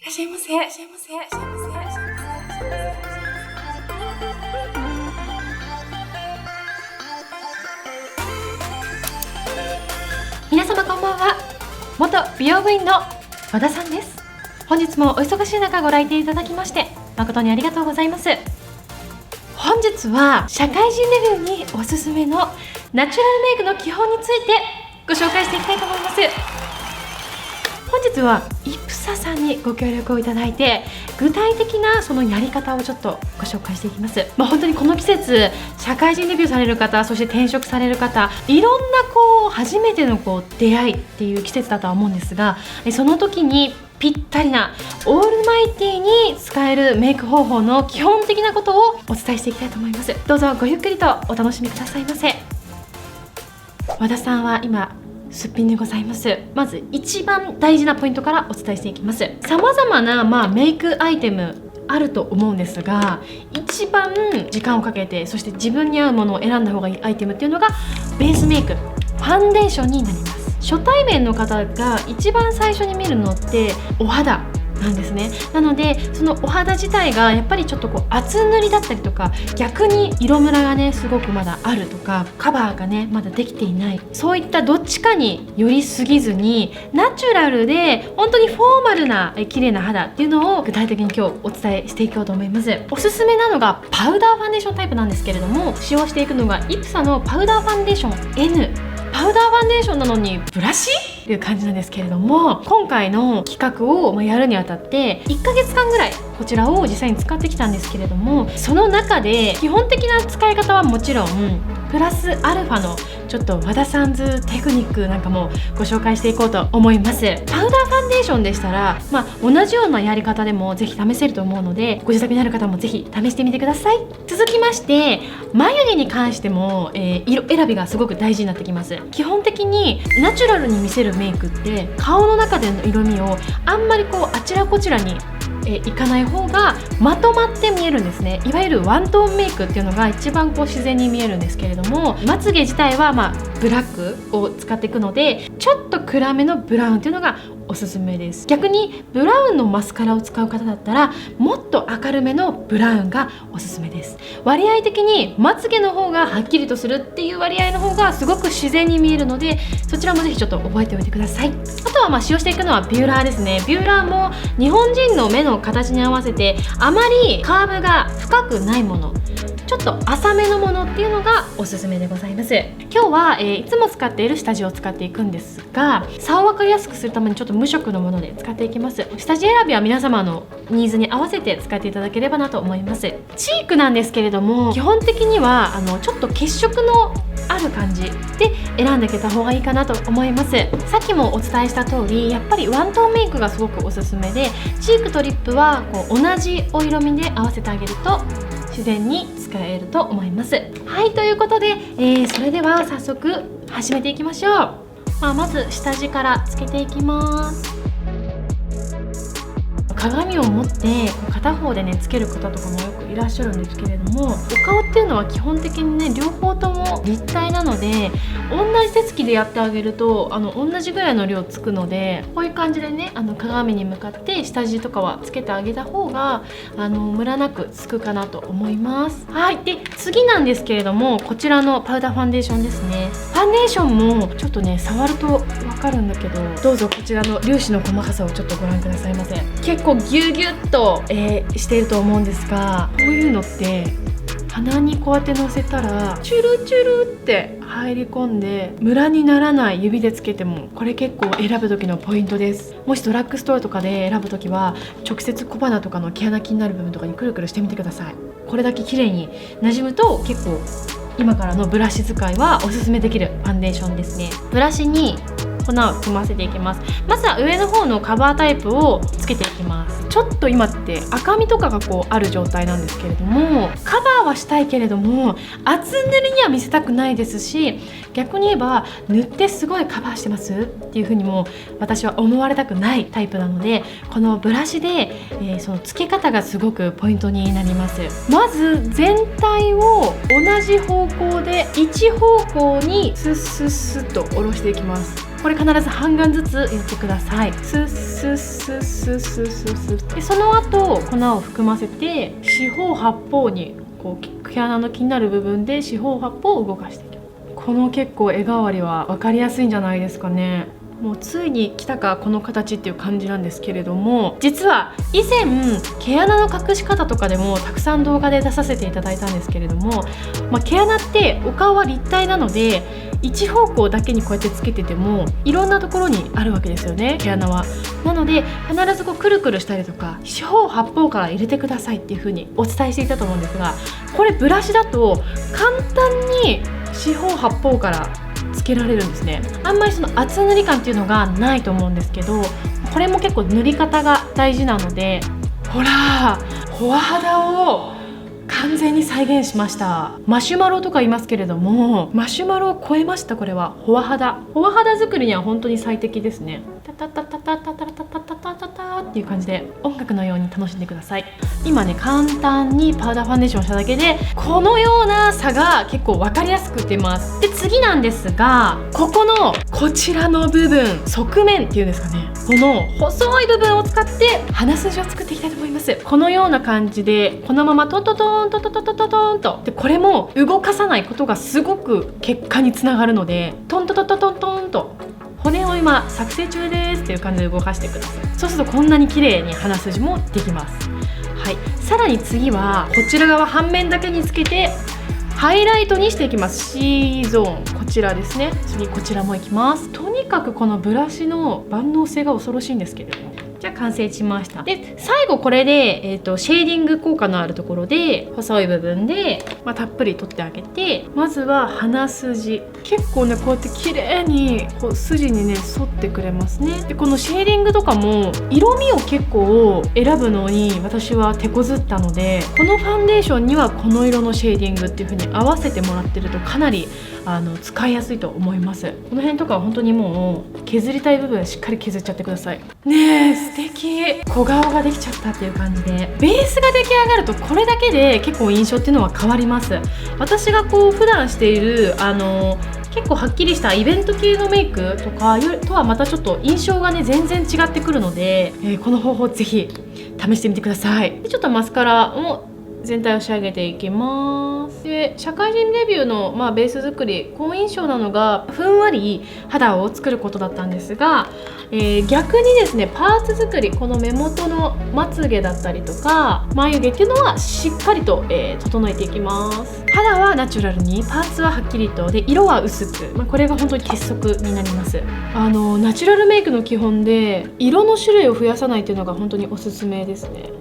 らっしゃいませ。いらっしゃいませ。いらっしゃいませ。いらっしゃいませ。皆様こんばんは。元美容部員の和田さんです。本日もお忙しい中ご来店いただきまして誠にありがとうございます。本日は社会人デビューにおすすめのナチュラルメイクの基本についてご紹介していきたいと思います。本日はイプサさんにご協力をいただいて具体的なそのやり方をちょっとご紹介していきます。本当にこの季節社会人デビューされる方、そして転職される方、いろんな初めての出会いっていう季節だとは思うんですが、その時にぴったりなオールマイティに使えるメイク方法の基本的なことをお伝えしていきたいと思います。どうぞごゆっくりとお楽しみくださいませ。和田さんは今すっぴんでございます。まず一番大事なポイントからお伝えしていきます。さまざまなメイクアイテムあると思うんですが、一番時間をかけてそして自分に合うものを選んだ方がいいアイテムっていうのがベースメイク、ファンデーションになります。初対面の方が一番最初に見るのってお肌なんですね。なのでそのお肌自体がやっぱりちょっと厚塗りだったりとか、逆に色ムラがねすごくまだあるとか、カバーがねまだできていない、そういったどっちかに寄りすぎずにナチュラルで本当にフォーマルな綺麗な肌っていうのを具体的に今日お伝えしていこうと思います。おすすめなのがパウダーファンデーションタイプなんですけれども、使用していくのがイプサのパウダーファンデーション N。パウダーファンデーションなのにブラシっていう感じなんですけれども、今回の企画をやるにあたって1ヶ月間ぐらいこちらを実際に使ってきたんですけれども、その中で基本的な使い方はもちろんプラスアルファのちょっと和田さんズテクニックなんかもご紹介していこうと思います。パウダーファンデーションでしたら、同じようなやり方でもぜひ試せると思うので、ご自宅にある方もぜひ試してみてください。続きまして眉毛に関しても、色選びがすごく大事になってきます。基本的にナチュラルに見せるメイクって顔の中での色味をあんまりあちらこちらにいかない方がまとまって見えるんですね。いわゆるワントーンメイクっていうのが一番自然に見えるんですけれども、まつげ自体はブラックを使っていくのでちょっと暗めのブラウンっていうのがおすすめです。逆にブラウンのマスカラを使う方だったらもっと明るめのブラウンがおすすめです。割合的にまつげの方がはっきりとするっていう割合の方がすごく自然に見えるので、そちらもぜひちょっと覚えておいてください。あとは使用していくのはビューラーですね。ビューラーも日本人の目の形に合わせてあまりカーブが深くないもの、ちょっと浅めのものっていうのがおすすめでございます。今日は、いつも使っている下地を使っていくんですが、差を分かりやすくするためにちょっと無色のもので使っていきます。下地選びは皆様のニーズに合わせて使っていただければなと思います。チークなんですけれども、基本的にはちょっと血色のある感じで選んでいけた方がいいかなと思います。さっきもお伝えした通り、やっぱりワントーンメイクがすごくおすすめで、チークとリップは同じお色味で合わせてあげると自然に使えると思います。はい、ということで、それでは早速始めていきましょう。まず下地からつけていきます。鏡を持って片方でつける方とかもよくいらっしゃるんですけれども、お顔っていうのは基本的に両方とも立体なので同じ手つきでやってあげると同じぐらいの量つくので、こういう感じで鏡に向かって下地とかはつけてあげた方がムラなくつくかなと思います。はい、で次なんですけれども、こちらのパウダーファンデーションですね。ファンデーションもちょっと触ると分かるんだけど、どうぞこちらの粒子の細かさをちょっとご覧くださいませ。結構ギュギュッと、していると思うんですが、こういうのって鼻にこうやってのせたらチュルチュルって入り込んでムラにならない指でつけても、これ結構選ぶ時のポイントです。もしドラッグストアとかで選ぶ時は直接小鼻とかの毛穴気になる部分とかにくるくるしてみてください。これだけ綺麗に馴染むと結構今からのブラシ使いはおすすめできるファンデーションですね。ブラシに粉を含ませていきます。まずは上の方のカバータイプをつけていきます。ちょっと今って赤みとかがある状態なんですけれども、カバーはしたいけれども厚塗りには見せたくないですし、逆に言えば塗ってすごいカバーしてますっていう風にも私は思われたくないタイプなので、このブラシで、その付け方がすごくポイントになります。まず全体を同じ方向で一方向にスッスッスッと下ろしていきます。ここれ必ず半眼ずつやってください。スッスッスッスッスッスッスッで、その後粉を含ませて四方八方にこう毛穴の気になる部分で四方八方を動かしていきます。この結構絵代わりは分かりやすいんじゃないですかね。もうついに来たかこの形っていう感じなんですけれども、実は以前毛穴の隠し方とかでもたくさん動画で出させていただいたんですけれども、毛穴ってお顔は立体なので一方向だけにこうやってつけててもいろんなところにあるわけですよね、毛穴は。なので必ずこうくるくるしたりとか四方八方から入れてくださいっていう風にお伝えしていたと思うんですが、これブラシだと簡単に四方八方からつけられるんですね。あんまりその厚塗り感っていうのがないと思うんですけど、これも結構塗り方が大事なので、ほらフォア肌を完全に再現しました。マシュマロとか言いますけれども、マシュマロを超えました。これはフォア肌作りには本当に最適ですね。タタタタタタタタタタタタタっていう感じで音楽のように楽しんでください。今ね簡単にパウダーファンデーションしただけでこのような差が結構分かりやすく出ます。で次なんですが、ここのこちらの部分、側面っていうんですかね、この細い部分を使って鼻筋を作っていきたいと思います。このような感じでこのままトントントントントントントントンと、でこれも動かさないことがすごく結果につながるので、トントントントントントンと骨を今作成中ですっていう感じで動かしてください。そうするとこんなに綺麗に鼻筋もできます。はい、さらに次はこちら側半面だけにつけてハイライトにしていきます。 C ゾーン、こちらですね。次こちらもいきます。とにかくこのブラシの万能性が恐ろしいんですけれども、じゃあ完成しました。で最後これで、シェーディング効果のあるところで細い部分で、たっぷり取ってあげて、まずは鼻筋、結構ねこうやって綺麗にこう筋にね沿ってくれますね。でこのシェーディングとかも色味を結構選ぶのに私は手こずったので、このファンデーションにはこの色のシェーディングっていう風に合わせてもらってるとかなり使いやすいと思います。この辺とかは本当にもう削りたい部分しっかり削っちゃってくださいね。素敵、小顔ができちゃったっていう感じで、ベースが出来上がるとこれだけで結構印象っていうのは変わります。私がこう普段している結構はっきりしたイベント系のメイクとかとはまたちょっと印象がね全然違ってくるので、この方法ぜひ試してみてください。でちょっとマスカラも全体を仕上げていきます。で社会人デビューの、ベース作り、好印象なのがふんわり肌を作ることだったんですが、逆にですねパーツ作り、この目元のまつげだったりとか眉毛っていうのはしっかりと、整えていきます。肌はナチュラルに、パーツははっきりと、で色は薄く、これが本当に鉄則になります。ナチュラルメイクの基本で色の種類を増やさないっていうのが本当におすすめですね。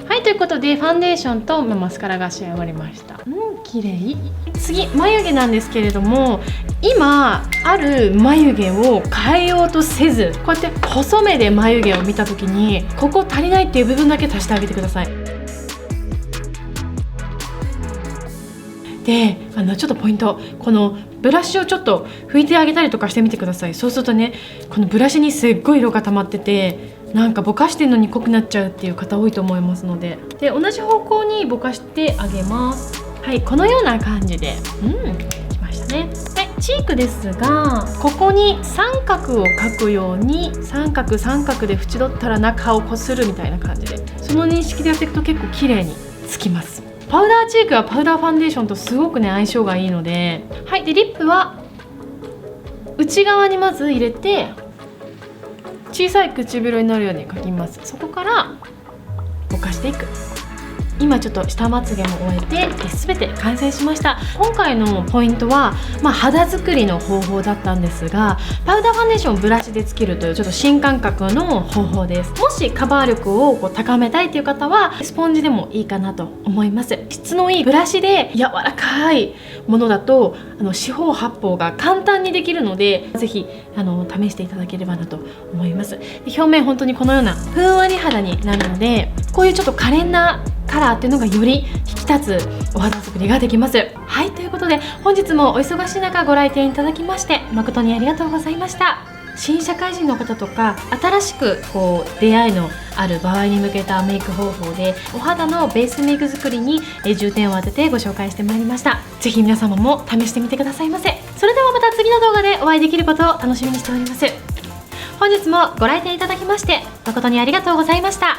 はい、ということでファンデーションとマスカラが仕上がりました。綺麗。次眉毛なんですけれども、今ある眉毛を変えようとせず、こうやって細めで眉毛を見た時にここ足りないっていう部分だけ足してあげてください。でちょっとポイント、このブラシをちょっと拭いてあげたりとかしてみてください。そうするとね、このブラシにすっごい色が溜まってて、なんかぼかしてるのに濃くなっちゃうっていう方多いと思いますので、同じ方向にぼかしてあげます。はい、このような感じできましたね。はい、チークですが、ここに三角を描くように三角で縁取ったら中をこするみたいな感じで、その認識でやっていくと結構綺麗につきます。パウダーチークはパウダーファンデーションとすごくね相性がいいので、はい。でリップは内側にまず入れて小さい唇になるように描きます。そこからぼかしていく。今ちょっと下まつげも終えて全て完成しました。今回のポイントは、肌作りの方法だったんですが、パウダーファンデーションをブラシでつけるというちょっと新感覚の方法です。もしカバー力を高めたいという方はスポンジでもいいかなと思います。質のいいブラシで柔らかいものだと四方八方が簡単にできるので、ぜひ試していただければなと思います。表面本当にこのようなふんわり肌になるので、こういうちょっと可憐なカラーっていうのがより引き立つお肌作りができます。はい、ということで本日もお忙しい中ご来店いただきまして誠にありがとうございました。新社会人の方とか新しく出会いのある場合に向けたメイク方法でお肌のベースメイク作りに重点を当ててご紹介してまいりました。ぜひ皆様も試してみてくださいませ。それではまた次の動画でお会いできることを楽しみにしております。本日もご来店いただきまして誠にありがとうございました。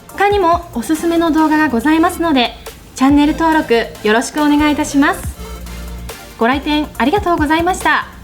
他にもおすすめの動画がございますので、チャンネル登録よろしくお願いいたします。ご来店ありがとうございました。